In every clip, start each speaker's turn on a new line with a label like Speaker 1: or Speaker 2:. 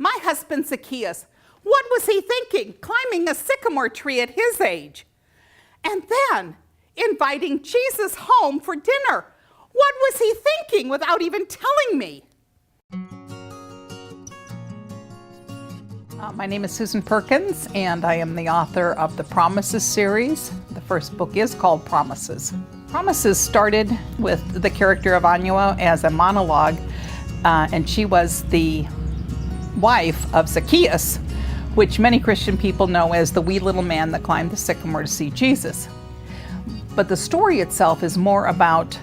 Speaker 1: My husband Zacchaeus, what was he thinking, climbing a sycamore tree at his age? And then inviting Jesus home for dinner. What was he thinking without even telling me? My name is Susan Perkins, and I am the author of the Promises series. The first book is called Promises. Promises started with the character of Anya as a monologue, and she was the wife of Zacchaeus, which many Christian people know as the wee little man that climbed the sycamore to see Jesus. But the story itself is more about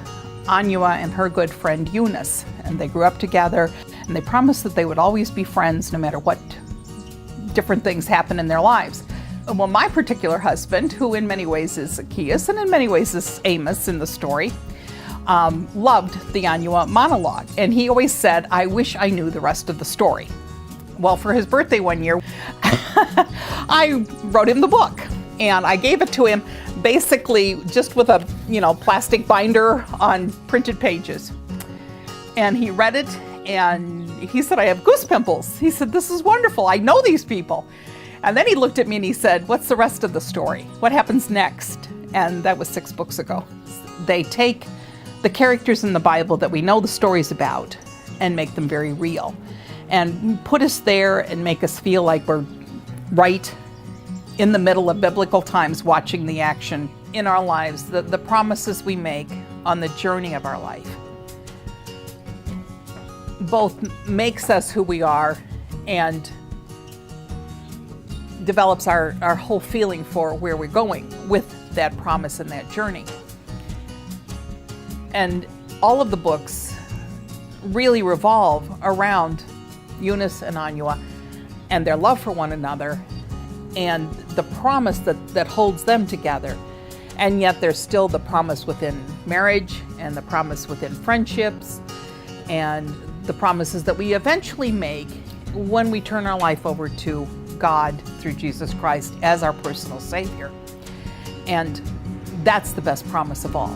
Speaker 1: Anya and her good friend Eunice, and they grew up together, and they promised that they would always be friends no matter what different things happen in their lives. Well, my particular husband, who in many ways is Zacchaeus and in many ways is Amos in the story, loved the Anya monologue, and he always said, "I wish I knew the rest of the story." Well, for his birthday one year, I wrote him the book, and I gave it to him basically just with a plastic binder on printed pages. And he read it, and he said, "I have goose pimples." He said, "This is wonderful. I know these people." And then he looked at me and he said, "What's the rest of the story? What happens next?" And that was 6 books ago. They take the characters in the Bible that we know the stories about and make them very real and put us there and make us feel like we're right in the middle of biblical times watching the action in our lives, the promises we make on the journey of our life. Both makes us who we are and develops our whole feeling for where we're going with that promise and that journey. And all of the books really revolve around Eunice and Anya and their love for one another and the promise that holds them together. And yet there's still the promise within marriage and the promise within friendships and the promises that we eventually make when we turn our life over to God through Jesus Christ as our personal Savior. And that's the best promise of all.